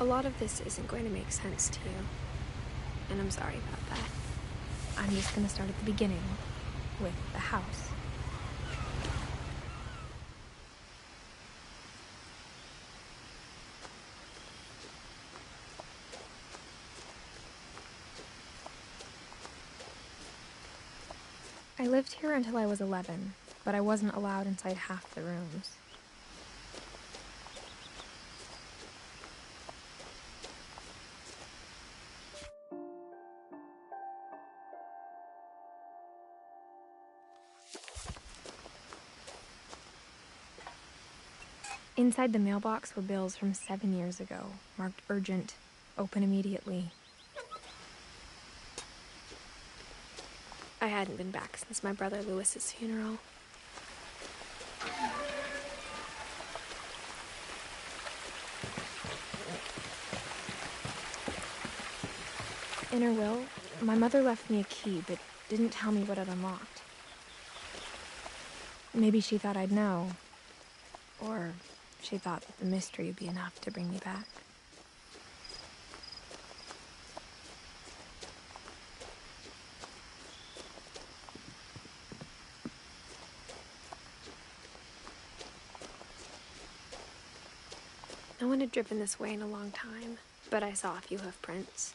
A lot of this isn't going to make sense to you, and I'm sorry about that. I'm just gonna start at the beginning, with the house. I lived here until I was 11, but I wasn't allowed inside half the rooms. Inside the mailbox were bills from 7 years ago, marked urgent, open immediately. I hadn't been back since my brother Lewis's funeral. In her will, my mother left me a key, but didn't tell me what it unlocked. Maybe she thought I'd know, or she thought that the mystery would be enough to bring me back. No one had driven this way in a long time, but I saw a few hoof prints.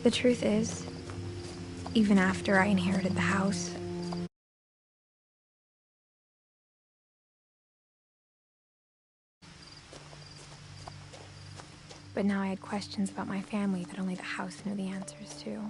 The truth is, even after I inherited the house, but now I had questions about my family that only the house knew the answers to.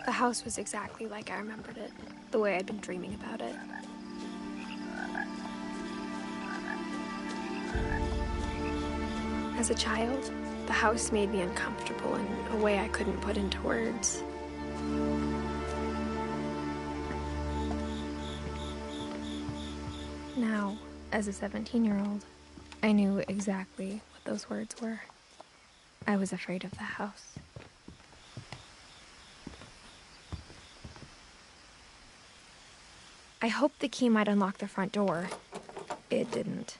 The house was exactly like I remembered it, the way I'd been dreaming about it. As a child, the house made me uncomfortable in a way I couldn't put into words. Now, as a 17-year-old, I knew exactly what those words were. I was afraid of the house. I hoped the key might unlock the front door. It didn't.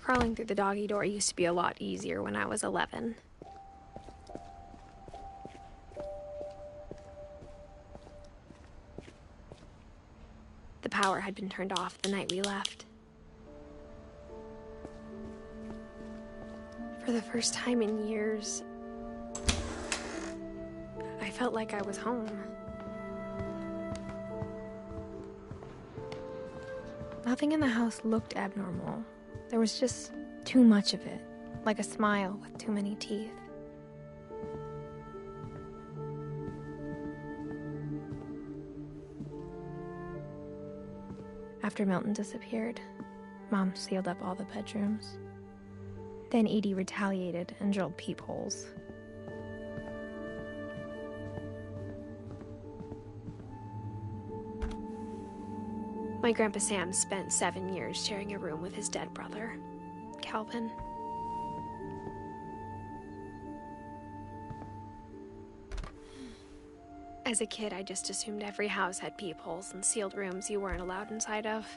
Crawling through the doggy door used to be a lot easier when I was 11. The power had been turned off the night we left. For the first time in years, I felt like I was home. Nothing in the house looked abnormal. There was just too much of it, like a smile with too many teeth. After Milton disappeared, Mom sealed up all the bedrooms. Then Edie retaliated and drilled peepholes. My Grandpa Sam spent 7 years sharing a room with his dead brother, Calvin. As a kid, I just assumed every house had peepholes and sealed rooms you weren't allowed inside of.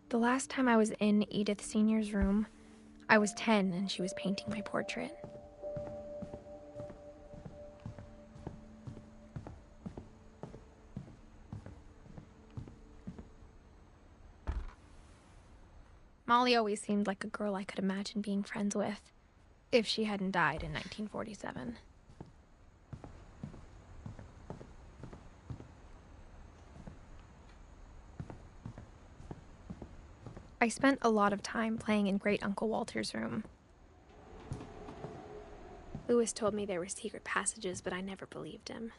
The last time I was in Edith Sr.'s room, I was 10 and she was painting my portrait. Molly always seemed like a girl I could imagine being friends with, if she hadn't died in 1947. I spent a lot of time playing in Great Uncle Walter's room. Lewis told me there were secret passages, but I never believed him.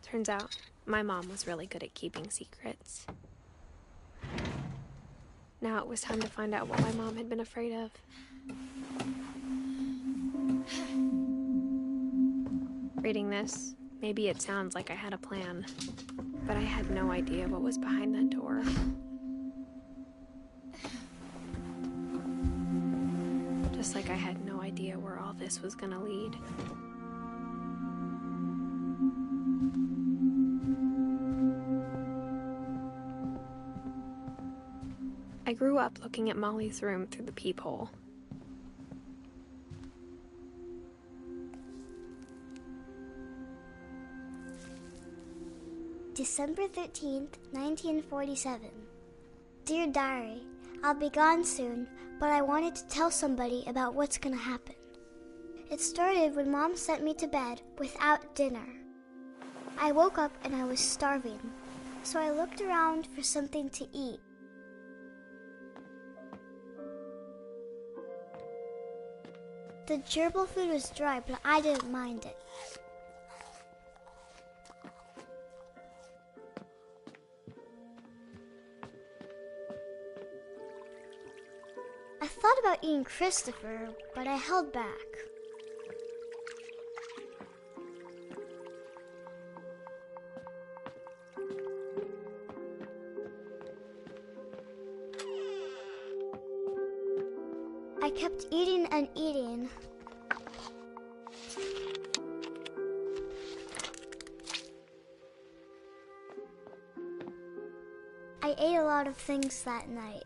Turns out, my mom was really good at keeping secrets. Now it was time to find out what my mom had been afraid of. Reading this, maybe it sounds like I had a plan, but I had no idea what was behind that door. Just like I had no idea where all this was gonna lead. I grew up looking at Molly's room through the peephole. December 13th, 1947. Dear Diary, I'll be gone soon, but I wanted to tell somebody about what's gonna happen. It started when Mom sent me to bed without dinner. I woke up and I was starving, so I looked around for something to eat. The gerbil food was dry, but I didn't mind it. I thought about eating Christopher, but I held back. I kept eating and eating. I ate a lot of things that night.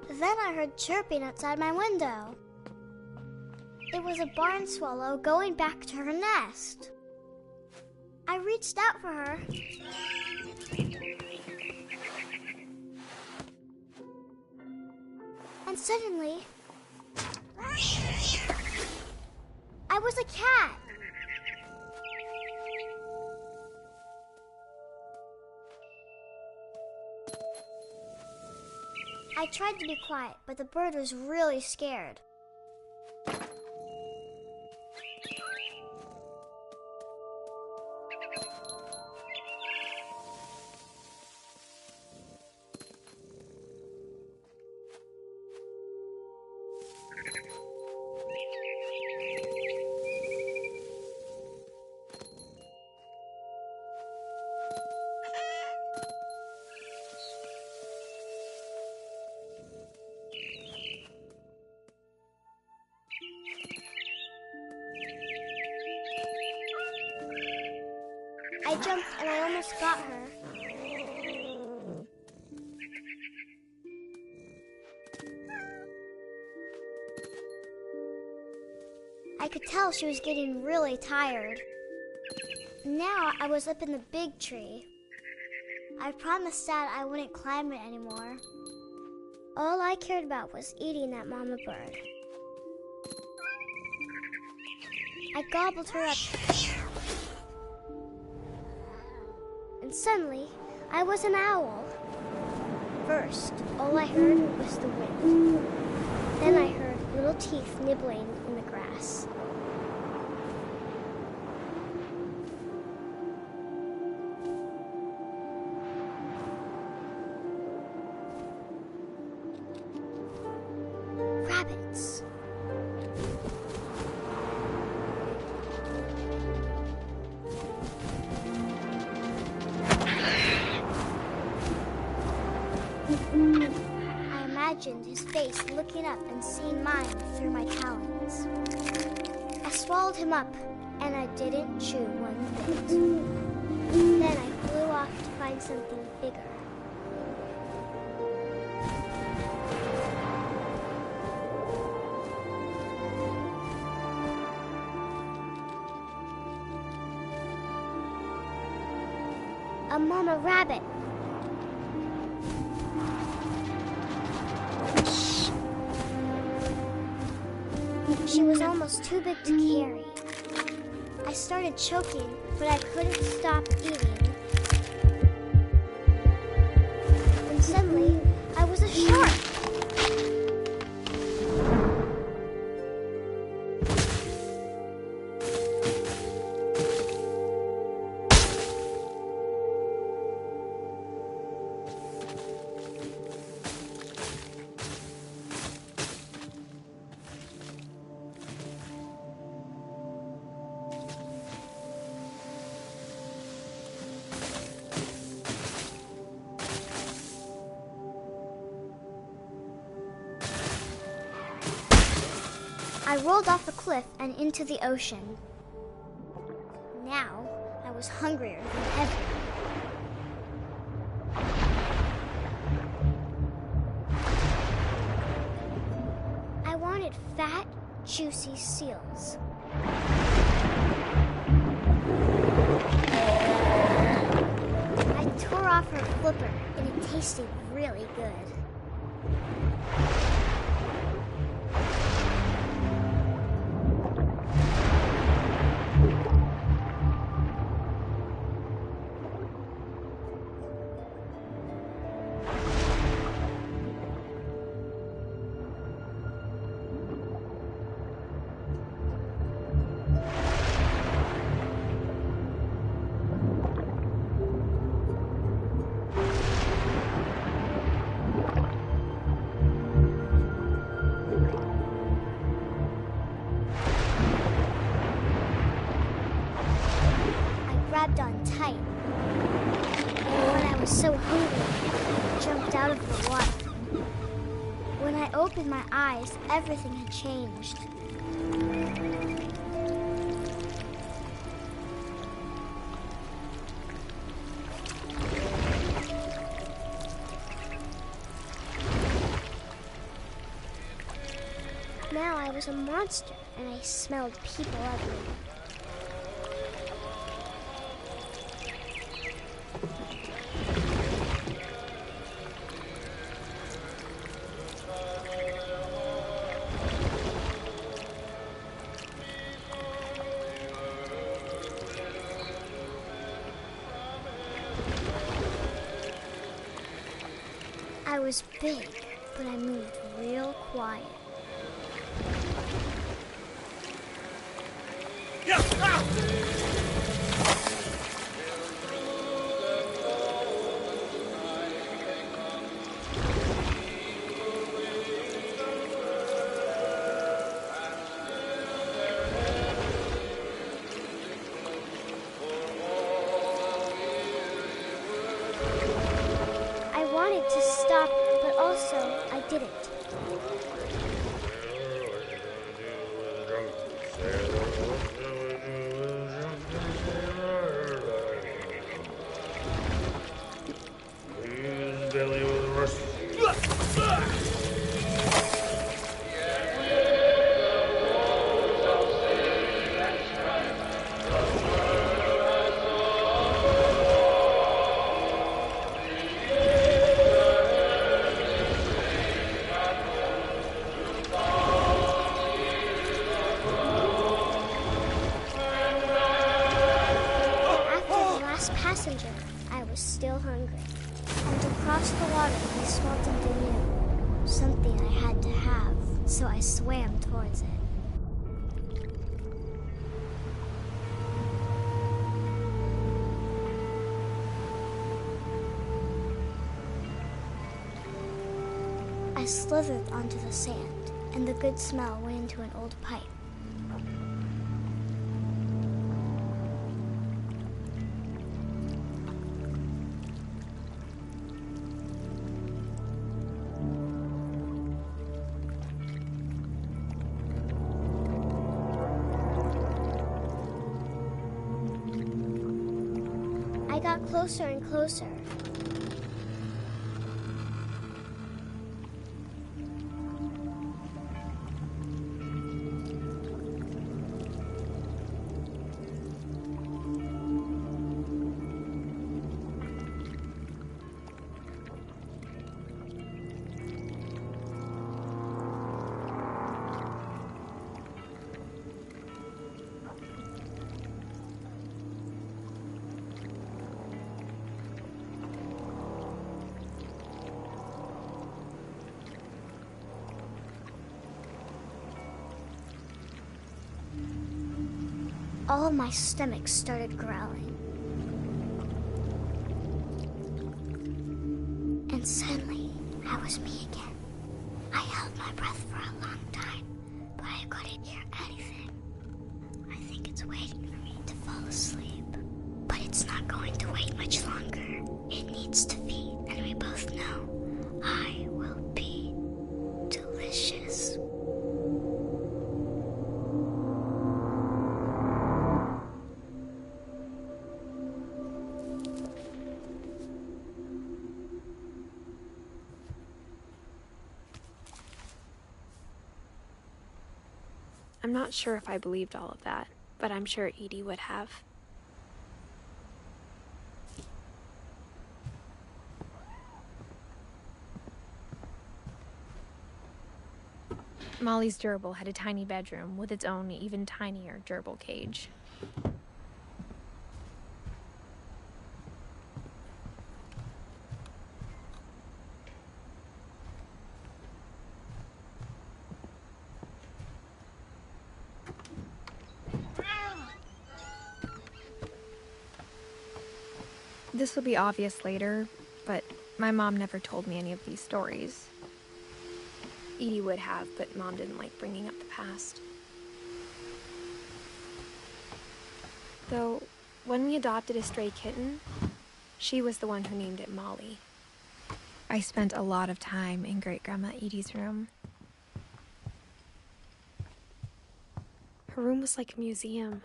Then I heard chirping outside my window. It was a barn swallow going back to her nest. I reached out for her. And suddenly, I was a cat. I tried to be quiet, but the bird was really scared. I jumped and I almost got her. I could tell she was getting really tired. Now I was up in the big tree. I promised Dad I wouldn't climb it anymore. All I cared about was eating that mama bird. I gobbled her up. Suddenly, I was an owl. First, all I heard was the wind. Then I heard little teeth nibbling in the grass. Rabbits. I imagined his face looking up and seeing mine through my talons. I swallowed him up, and I didn't chew one bit. Then I flew off to find something bigger. A mama rabbit. She was almost too big to carry. I started choking, but I couldn't stop eating. And suddenly, I was a shark. I rolled off the cliff and into the ocean. Now, I was hungrier than ever. I wanted fat, juicy seals. I tore off her flipper, and it tasted really good. Grabbed on tight. When I was so hungry, I jumped out of the water. When I opened my eyes, everything had changed. Now I was a monster, and I smelled people everywhere. I was big, but I moved real quiet. I wanted to stop, but also I didn't. crossed the water, I smelled something new. Something I had to have, so I swam towards it. I slithered onto the sand, and the good smell went into an old pipe. I got closer and closer. All of my stomach started growling. And suddenly, I was me again. I held my breath for a long time, but I couldn't hear anything. I think it's waiting for me to fall asleep. But it's not going to wait much longer. It needs to feed, and we both know I will be delicious. I'm not sure if I believed all of that, but I'm sure Edie would have. Molly's gerbil had a tiny bedroom with its own even tinier gerbil cage. This will be obvious later, but my mom never told me any of these stories. Edie would have, but Mom didn't like bringing up the past. Though, when we adopted a stray kitten, she was the one who named it Molly. I spent a lot of time in Great-Grandma Edie's room. Her room was like a museum.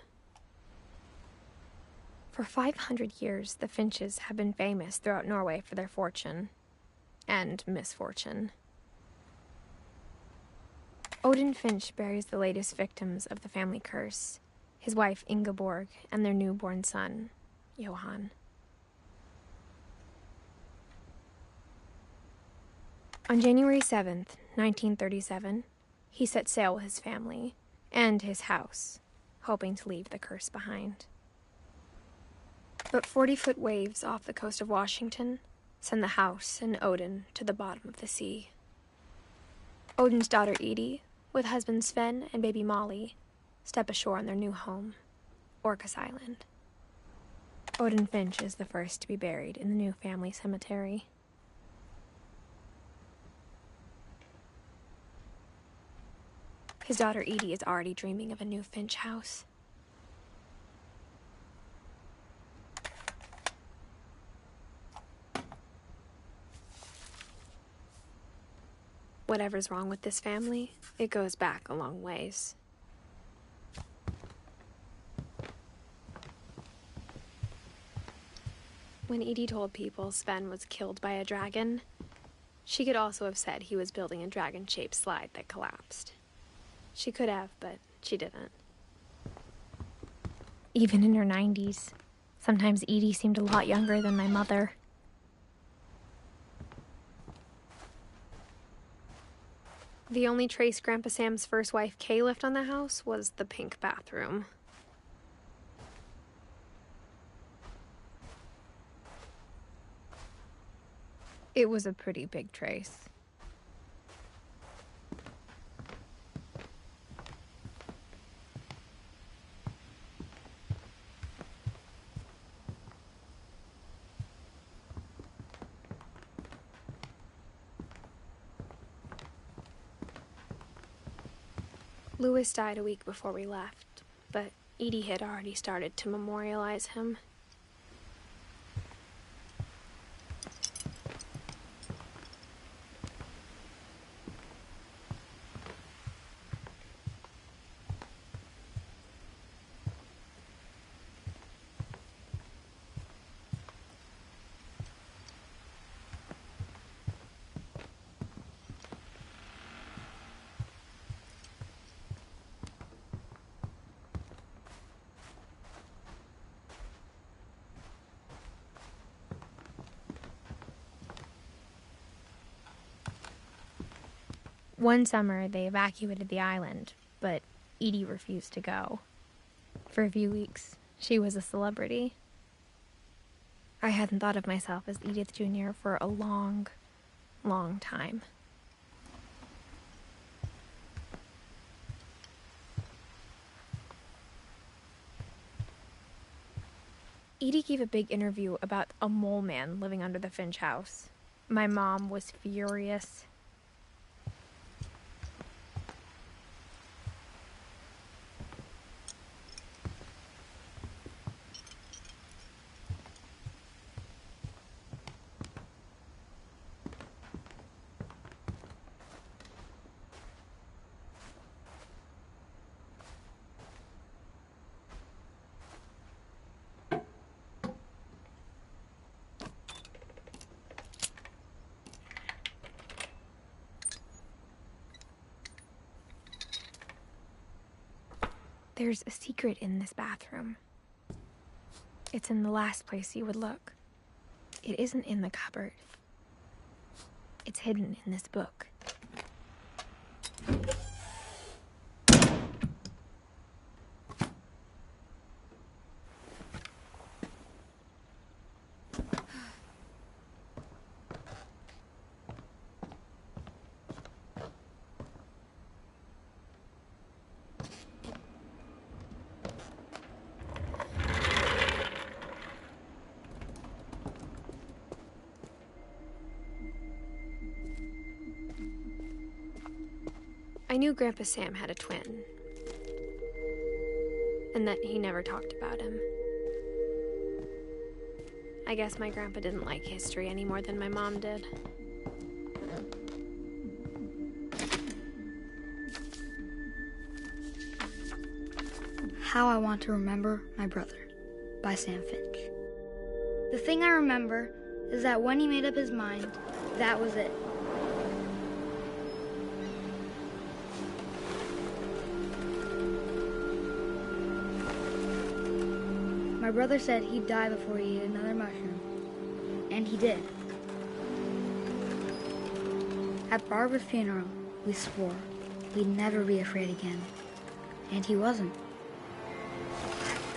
For 500 years, the Finches have been famous throughout Norway for their fortune and misfortune. Odin Finch buries the latest victims of the family curse, his wife Ingeborg and their newborn son, Johan. On January 7th, 1937, he set sail with his family and his house, hoping to leave the curse behind. But 40-foot waves off the coast of Washington send the house and Odin to the bottom of the sea. Odin's daughter Edie, with husband Sven and baby Molly, step ashore on their new home, Orcas Island. Odin Finch is the first to be buried in the new family cemetery. His daughter Edie is already dreaming of a new Finch house. Whatever's wrong with this family, it goes back a long ways. When Edie told people Sven was killed by a dragon, she could also have said he was building a dragon-shaped slide that collapsed. She could have, but she didn't. Even in her 90s, sometimes Edie seemed a lot younger than my mother. The only trace Grandpa Sam's first wife, Kay, left on the house was the pink bathroom. It was a pretty big trace. Louis died a week before we left, but Edie had already started to memorialize him. One summer, they evacuated the island, but Edie refused to go. For a few weeks, she was a celebrity. I hadn't thought of myself as Edith Jr. for a long, long time. Edie gave a big interview about a mole man living under the Finch house. My mom was furious. There's a secret in this bathroom. It's in the last place you would look. It isn't in the cupboard. It's hidden in this book. I knew Grandpa Sam had a twin, and that he never talked about him. I guess my grandpa didn't like history any more than my mom did. How I Want to Remember My Brother by Sam Finch. The thing I remember is that when he made up his mind, that was it. My brother said he'd die before he ate another mushroom, and he did. At Barbara's funeral, we swore we'd never be afraid again, and he wasn't.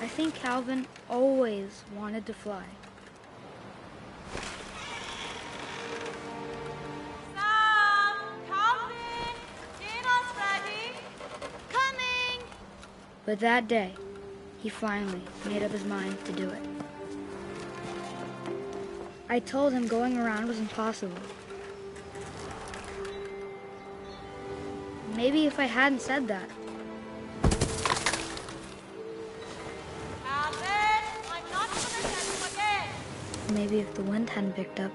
I think Calvin always wanted to fly. Sam! Calvin! Dinner's ready! Coming! But that day, he finally made up his mind to do it. I told him going around was impossible. Maybe if I hadn't said that, Calvin! I'm not gonna tell you again! maybe if the wind hadn't picked up,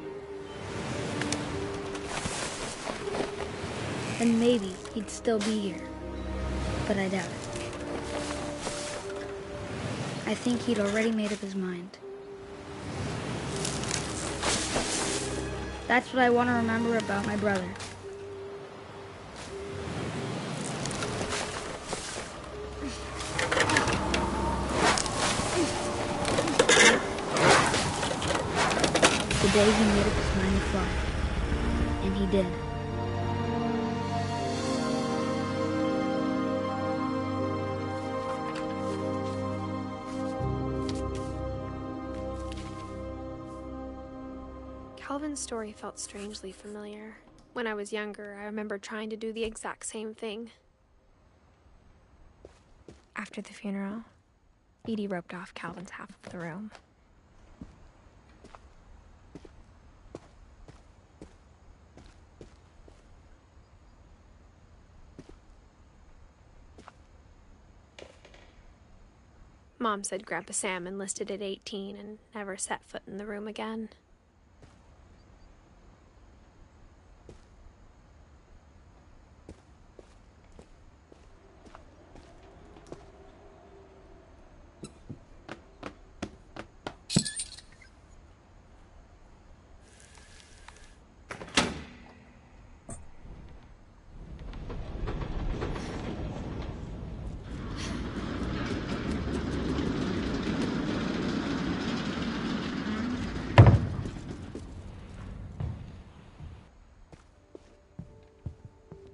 then maybe he'd still be here. But I doubt it. I think he'd already made up his mind. That's what I want to remember about my brother. The day he made up his mind to fly. And he did. Calvin's story felt strangely familiar. When I was younger, I remember trying to do the exact same thing. After the funeral, Edie roped off Calvin's half of the room. Mom said Grandpa Sam enlisted at 18 and never set foot in the room again.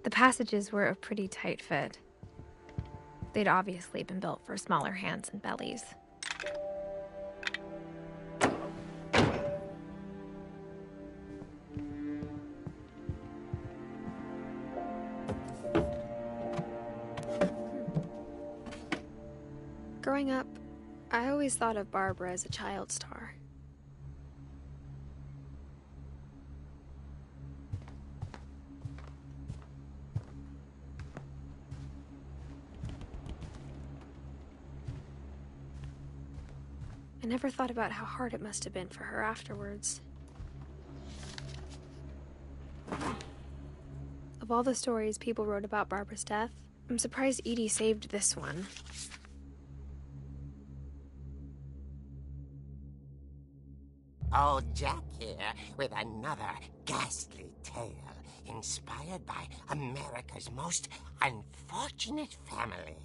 The passages were a pretty tight fit. They'd obviously been built for smaller hands and bellies. Growing up, I always thought of Barbara as a child star. I never thought about how hard it must have been for her afterwards. Of all the stories people wrote about Barbara's death, I'm surprised Edie saved this one. Old Jack here with another ghastly tale inspired by America's most unfortunate family.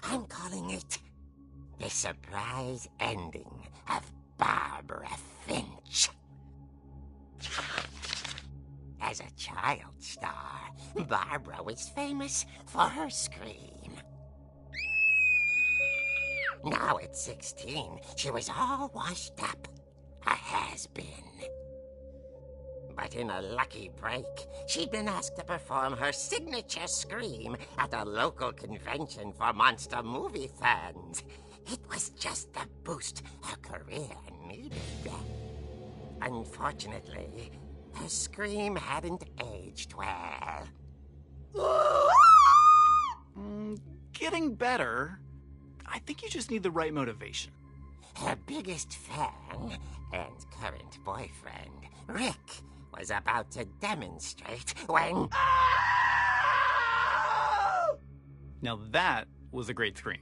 I'm calling it The Surprise Ending of Barbara Finch. As a child star, Barbara was famous for her scream. Now at 16, she was all washed up. A has-been. But in a lucky break, she'd been asked to perform her signature scream at a local convention for monster movie fans. It was just the boost her career needed. Unfortunately, her scream hadn't aged well. Getting better. I think you just need the right motivation. Her biggest fan and current boyfriend, Rick, was about to demonstrate when... Now that was a great scream.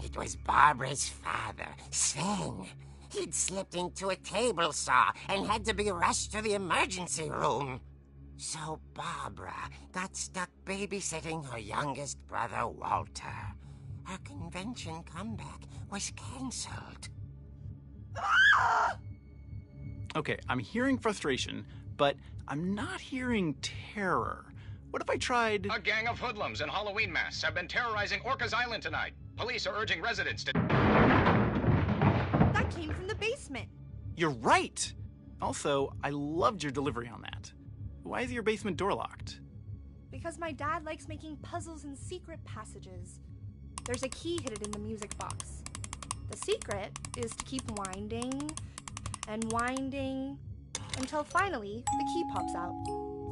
It was Barbara's father, Sven. He'd slipped into a table saw and had to be rushed to the emergency room. So Barbara got stuck babysitting her youngest brother, Walter. Her convention comeback was cancelled. Okay, I'm hearing frustration, but I'm not hearing terror. What if I tried... A gang of hoodlums in Halloween masks have been terrorizing Orcas Island tonight. Police are urging residents to... That came from the basement. You're right! Also, I loved your delivery on that. Why is your basement door locked? Because my dad likes making puzzles and secret passages. There's a key hidden in the music box. The secret is to keep winding and winding until finally the key pops out.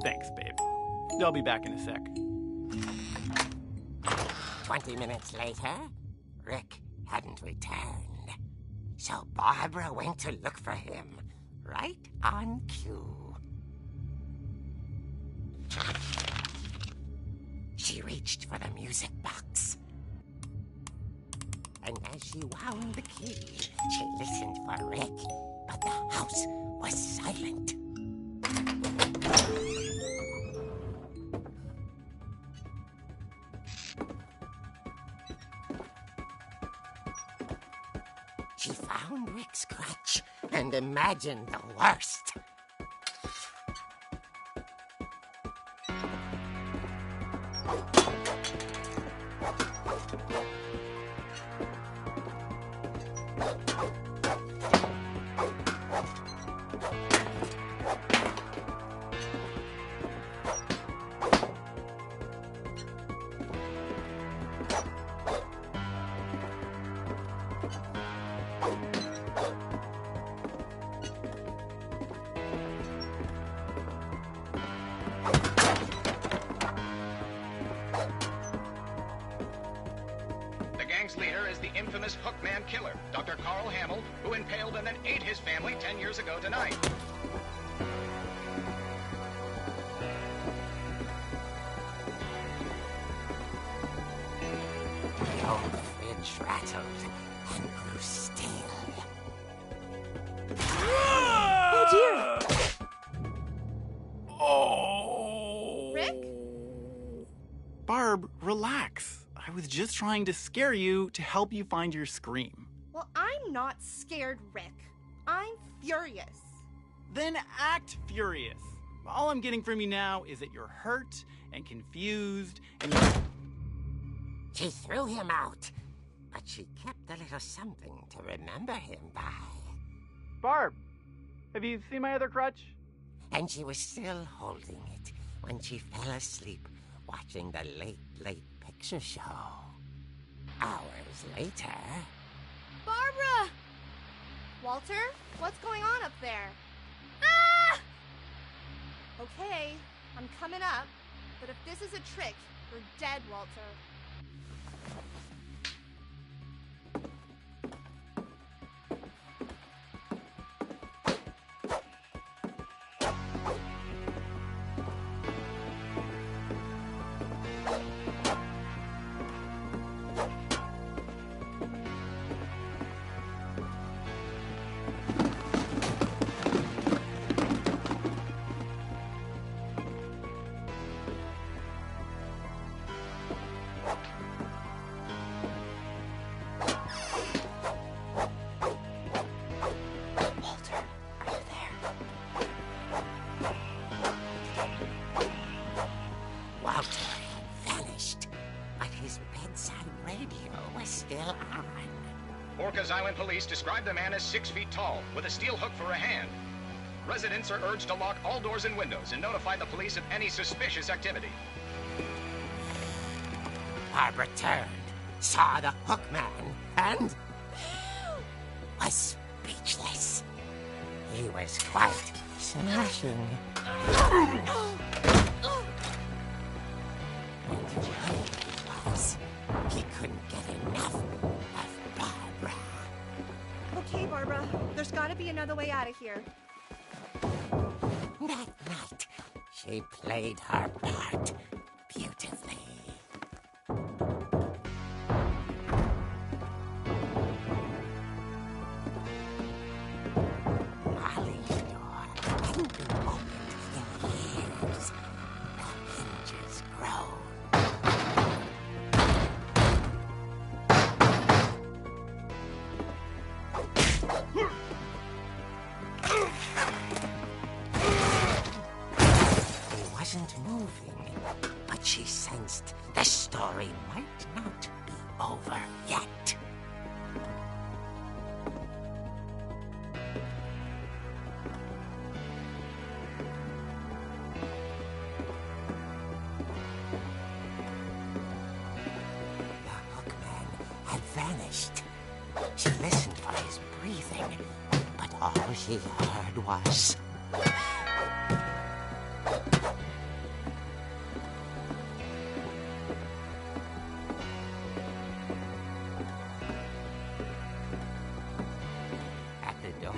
Thanks, babe. I'll be back in a sec. 20 minutes later, Rick hadn't returned. So Barbara went to look for him, right on cue. She reached for the music box. And as she wound the key, she listened for Rick, but the house was silent. She found Rick's crutch and imagined the worst. killer, Dr. Carl Hamill, who impaled and then ate his family 10 years ago tonight. The old fridge rattled and grew stale. Oh dear! Oh! Rick? Barb, relax. I was just trying to scare you to help you find your scream. Well, I'm not scared, Rick. I'm furious. Then act furious. All I'm getting from you now is that you're hurt and confused and you're... She threw him out, but she kept a little something to remember him by. Barb, have you seen my other crutch? And she was still holding it when she fell asleep watching the late picture show. Hours later... Barbara! Walter, what's going on up there? Ah! Okay, I'm coming up, but if this is a trick, you're dead, Walter. Orcas Island police describe the man as 6 feet tall, with a steel hook for a hand. Residents are urged to lock all doors and windows and notify the police of any suspicious activity. Barbara turned, saw the hook man, and was speechless. He was quite smashing. And where he was, he couldn't get enough of Barbara. Okay, Barbara, there's gotta be another way out of here. That night, she played her part beautifully. Molly's door hadn't been opened in years. The hinges groaned. He wasn't moving, but she sensed the story might not be over yet. The hookman had vanished. She listened for his breathing, but all she heard was... At the door,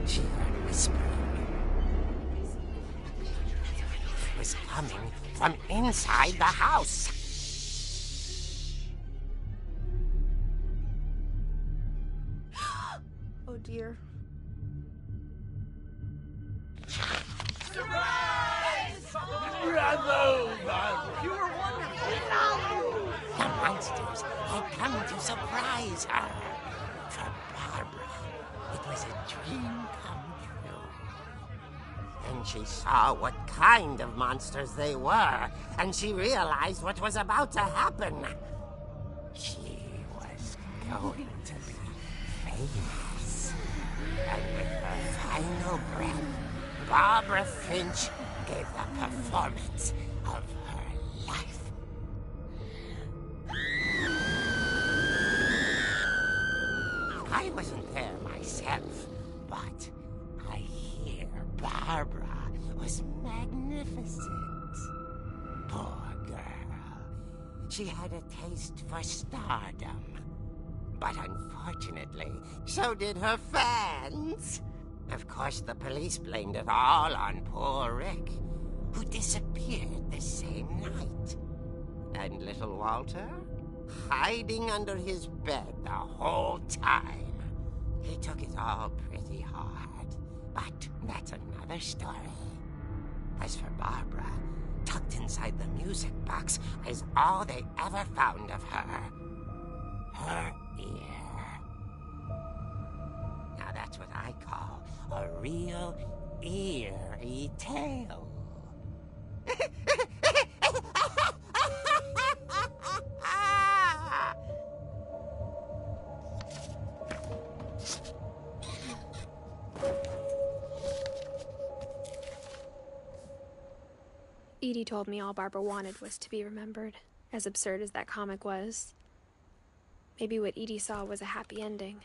she heard whispering. It was coming from inside the house. Oh dear. The monsters had come to surprise her. For Barbara, it was a dream come true. Then she saw what kind of monsters they were, and she realized what was about to happen. She was going to be famous. And with her final breath, Barbara Finch gave the performance of her life. I wasn't there myself, but I hear Barbara was magnificent. Poor girl. She had a taste for stardom. But unfortunately, so did her fans. Of course, the police blamed it all on poor Rick, who disappeared the same night. And little Walter? Hiding under his bed the whole time. He took it all pretty hard, but that's another story. As for Barbara, tucked inside the music box is all they ever found of her. Her ear. Now that's what I call a real eerie tale. Edie told me all Barbara wanted was to be remembered, as absurd as that comic was. Maybe what Edie saw was a happy ending.